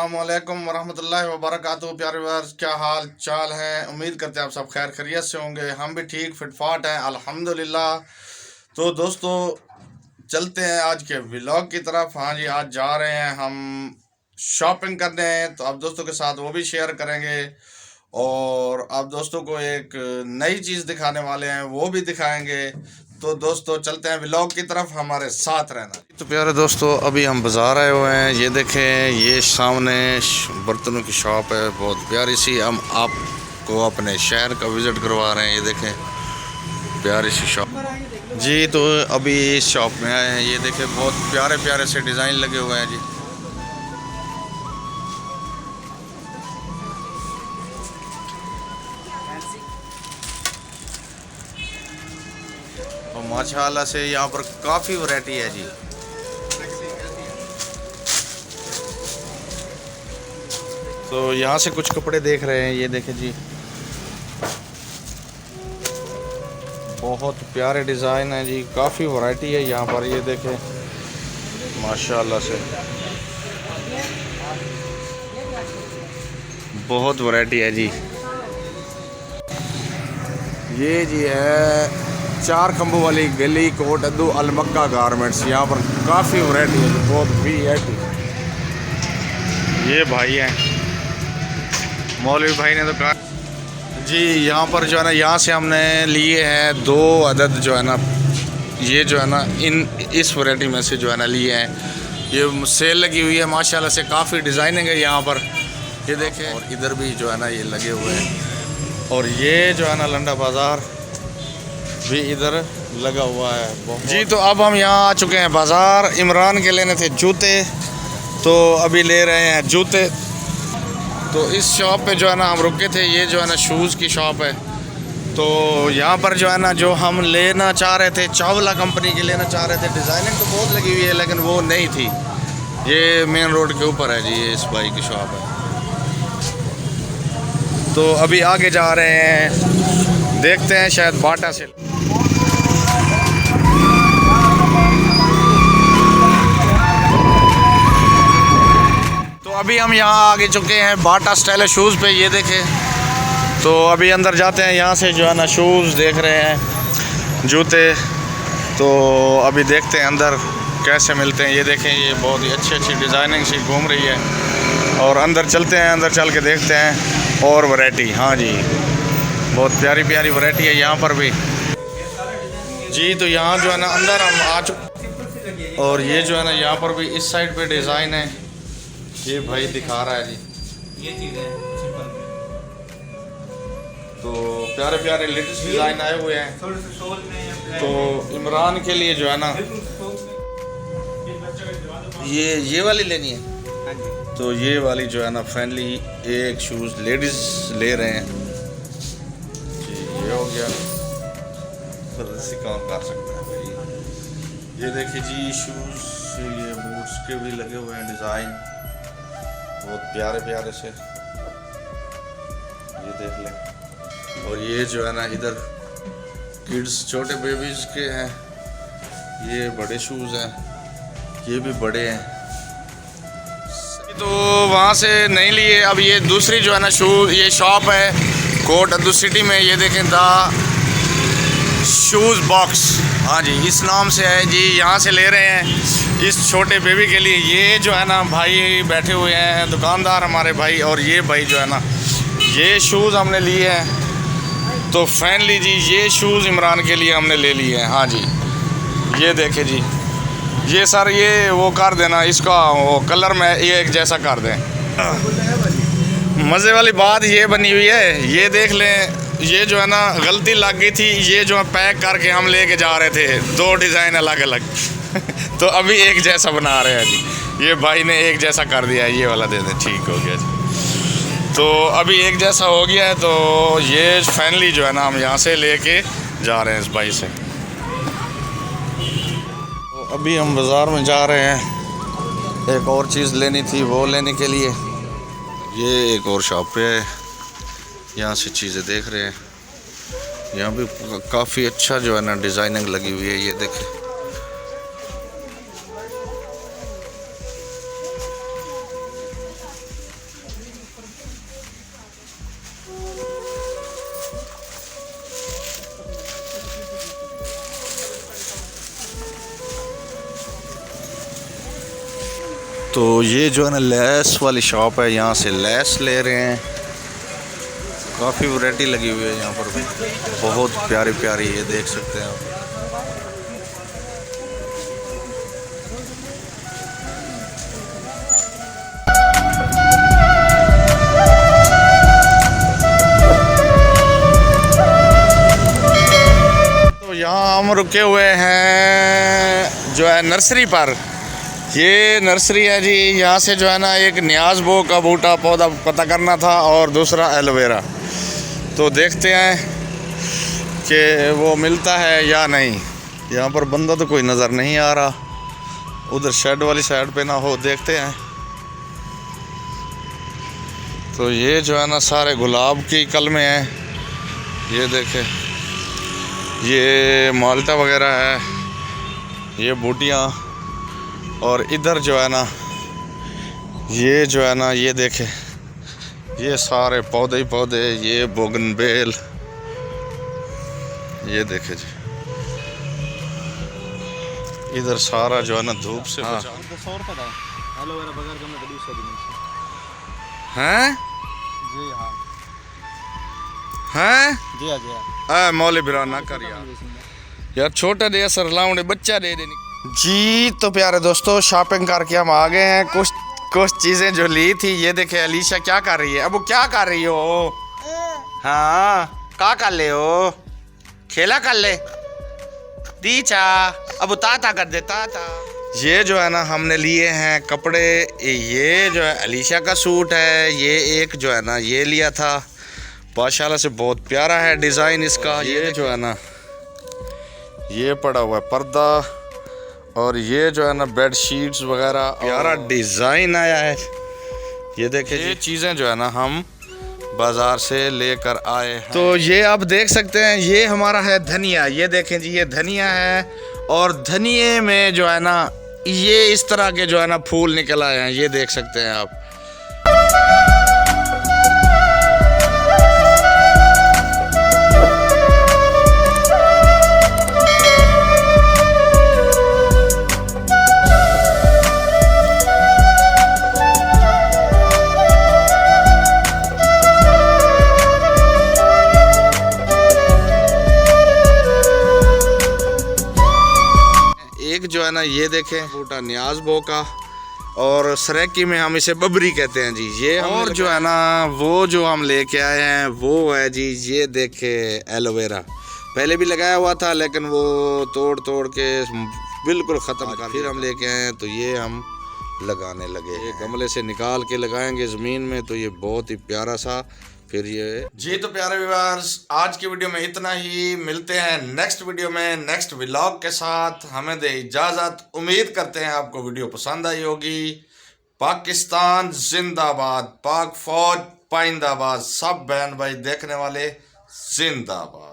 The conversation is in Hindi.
अस्सलामुअलैकुम वरहमतुल्लाहि वबरकातुहू। प्यारे व्यूअर्स, क्या हाल चाल है? उम्मीद करते हैं आप सब खैर खैरियत से होंगे। हम भी ठीक फिटफाट हैं अल्हम्दुलिल्लाह। तो दोस्तों, चलते हैं आज के व्लॉग की तरफ। हाँ जी, आज जा रहे हैं हम शॉपिंग करने हैं, तो आप दोस्तों के साथ वो भी शेयर करेंगे और आप दोस्तों को एक नई चीज़ दिखाने वाले हैं, वो भी दिखाएंगे। तो दोस्तों चलते हैं व्लॉग की तरफ, हमारे साथ रहना। तो प्यारे दोस्तों, अभी हम बाज़ार आए हुए हैं। ये देखें, ये सामने बर्तनों की शॉप है, बहुत प्यारी सी। हम आपको अपने शहर का विज़िट करवा रहे हैं। ये देखें, प्यारी सी शॉप जी। तो अभी इस शॉप में आए हैं। ये देखें, बहुत प्यारे प्यारे से डिज़ाइन लगे हुए हैं जी। और माशाल्लाह से यहाँ पर काफ़ी वैरायटी है जी। तो यहाँ से कुछ कपड़े देख रहे हैं। ये देखें जी, बहुत प्यारे डिज़ाइन है जी, काफ़ी वैरायटी है यहाँ पर। ये देखें माशाल्लाह से बहुत वैरायटी है जी। ये जी है 4 खंभों वाली गली कोट अद्दू अलमक्का गारमेंट्स। यहाँ पर काफ़ी वैरायटी है, बहुत वीआईपी। ये भाई हैं, मौलवी भाई ने तो कहा जी। यहाँ पर जो है ना, यहाँ से हमने लिए हैं 2 अदद जो है ना, ये जो है ना इस वैरायटी में से जो है ना लिए हैं। ये सेल लगी हुई है माशाल्लाह से, काफ़ी डिज़ाइनिंग है यहाँ पर। ये देखें, और इधर भी जो है ना ये लगे हुए हैं। और ये जो है ना लंडा बाज़ार भी इधर लगा हुआ है जी। तो अब हम यहाँ आ चुके हैं बाज़ार। इमरान के लेने थे जूते, तो अभी ले रहे हैं जूते। तो इस शॉप पे जो है ना हम रुके थे, ये जो है ना शूज़ की शॉप है। तो यहाँ पर जो है ना, जो हम लेना चाह रहे थे, चावला कंपनी की लेना चाह रहे थे। डिज़ाइनिंग तो बहुत लगी हुई है, लेकिन वो नहीं थी। ये मेन रोड के ऊपर है जी, ये इस भाई की शॉप है। तो अभी आगे जा रहे हैं, देखते हैं शायद बाटा से। तो अभी हम यहाँ आगे चुके हैं बाटा स्टाइल शूज़ पे। ये देखें, तो अभी अंदर जाते हैं। यहाँ से जो है ना शूज़ देख रहे हैं, जूते। तो अभी देखते हैं अंदर कैसे मिलते हैं। ये देखें, ये बहुत ही अच्छी अच्छी डिज़ाइनिंग सी घूम रही है। और अंदर चलते हैं, अंदर चल के देखते हैं और वैरायटी। हाँ जी, बहुत प्यारी प्यारी वैरायटी है यहाँ पर भी जी। तो यहाँ जो है ना अंदर हम आ चुके, और ये जो है ना यहाँ पर भी इस साइड पे डिज़ाइन है। ये भाई दिखा रहा है जी, ये चीज़ है सिंपल। तो प्यारे प्यारे लेटेस्ट डिज़ाइन आए हुए हैं। तो इमरान के लिए जो है ना ये वाली लेनी है। तो ये वाली जो है ना फाइनली एक शूज़ लेडीज़ ले रहे हैं जी। ये हो गया, फिर से काम कर सकते हैं भाई। ये देखिए जी, शूज़, ये बूट्स के भी लगे हुए हैं डिज़ाइन, बहुत प्यारे प्यारे से। ये देख लें। और ये जो है ना इधर किड्स, छोटे बेबीज़ के हैं। ये बड़े शूज़ हैं, ये भी बड़े हैं। तो वहाँ से नहीं लिए। अब ये दूसरी जो है ना ये शॉप है कोट अद्दू सिटी में। ये देखें, द शूज़ बॉक्स, हाँ जी, इस नाम से है जी। यहाँ से ले रहे हैं इस छोटे बेबी के लिए। ये जो है ना भाई बैठे हुए हैं, दुकानदार हमारे भाई। और ये भाई जो है ना, ये शूज़ हमने लिए हैं। तो फाइनली जी ये शूज़ इमरान के लिए हमने ले लिए हैं। हाँ जी, ये देखें जी, ये सर ये वो कर देना, इसका वो कलर में ये एक जैसा कर दें। मज़े वाली बात ये बनी हुई है, ये देख लें, ये जो है ना गलती लग गई थी। ये जो पैक करके हम लेके जा रहे थे 2 डिज़ाइन अलग अलग तो अभी एक जैसा बना रहे हैं जी। ये भाई ने एक जैसा कर दिया है, ये वाला दे दें, ठीक हो गया जी। तो अभी एक जैसा हो गया है। तो ये फाइनली जो है ना हम यहाँ से लेके जा रहे हैं इस भाई से। तो अभी हम बाज़ार में जा रहे हैं, एक और चीज़ लेनी थी, वो लेने के लिए। ये एक और शॉप पे है, यहाँ से चीज़ें देख रहे हैं। यहाँ भी काफ़ी अच्छा जो है ना डिज़ाइनिंग लगी हुई है। ये देखें, तो ये जो है ना लेस वाली शॉप है, यहाँ से लेस ले रहे हैं। काफ़ी वैरायटी लगी हुई है यहाँ पर भी, बहुत प्यारी प्यारी, ये देख सकते हैं आप। तो यहाँ हम रुके हुए हैं जो है नर्सरी पर। ये नर्सरी है जी। यहाँ से जो है ना एक न्याज बो का बूटा पौधा पता करना था और दूसरा एलोवेरा। तो देखते हैं कि वो मिलता है या नहीं। यहाँ पर बंदा तो कोई नज़र नहीं आ रहा, उधर शेड वाली साइड पे ना हो, देखते हैं। तो ये जो है ना सारे गुलाब की कलमें हैं, ये देखें, ये माल्टा वगैरह है, ये बूटियाँ। और इधर जो है ना ये जो है ना ये देखें, ये सारे पौधे ही पौधे, ये बोगनवेल, ये देखें जी। इधर सारा जो है ना धूप से हाँ। हैं जी हाँ हैं जी हाँ जी हाँ। मौले बिरा ना कर यार छोटा दे सर लाउंडे बच्चा दे देनी जी। तो प्यारे दोस्तों, शॉपिंग करके हम आ गए हैं। कुछ चीज़ें जो ली थी, ये देखे अलीशा क्या कर रही है। अब वो क्या कर रही हो? हाँ, क्या कर ले हो? खेला कर ले दीचा। अब ताता कर दे ताता। ये जो है ना हमने लिए हैं कपड़े। ये जो है अलीशा का सूट है, ये एक जो है ना ये लिया था, माशाल्लाह से बहुत प्यारा है डिज़ाइन इसका। ये जो है ना ये पड़ा हुआ है पर्दा, और ये जो है ना बेड शीट्स वगैरह, प्यारा डिज़ाइन आया है। ये देखिए, ये चीज़ें जो है ना हम बाज़ार से लेकर आए हैं। तो ये आप देख सकते हैं, ये हमारा है धनिया। ये देखें जी, ये धनिया है, और धनिए में जो है ना ये इस तरह के जो है ना फूल निकल आए हैं, ये देख सकते हैं आप। एक जो है ना ये देखें बूटा न्याज बो का, और सरेकी में हम इसे बबरी कहते हैं जी। ये और जो है ना वो जो हम लेके आए हैं वो है जी, ये देखे एलोवेरा। पहले भी लगाया हुआ था लेकिन वो तोड़ के बिल्कुल ख़त्म कर, फिर हम लेके आए हैं तो ये हम लगाने लगे। ये गमले से निकाल के लगाएंगे ज़मीन में, तो ये बहुत ही प्यारा सा फिर ये जी। तो प्यारे व्यूअर्स, आज की वीडियो में इतना ही। मिलते हैं नेक्स्ट वीडियो में नेक्स्ट व्लॉग के साथ। हमें दे इजाज़त। उम्मीद करते हैं आपको वीडियो पसंद आई होगी। पाकिस्तान जिंदाबाद, पाक फौज पाइंदाबाद, सब बहन भाई देखने वाले जिंदाबाद।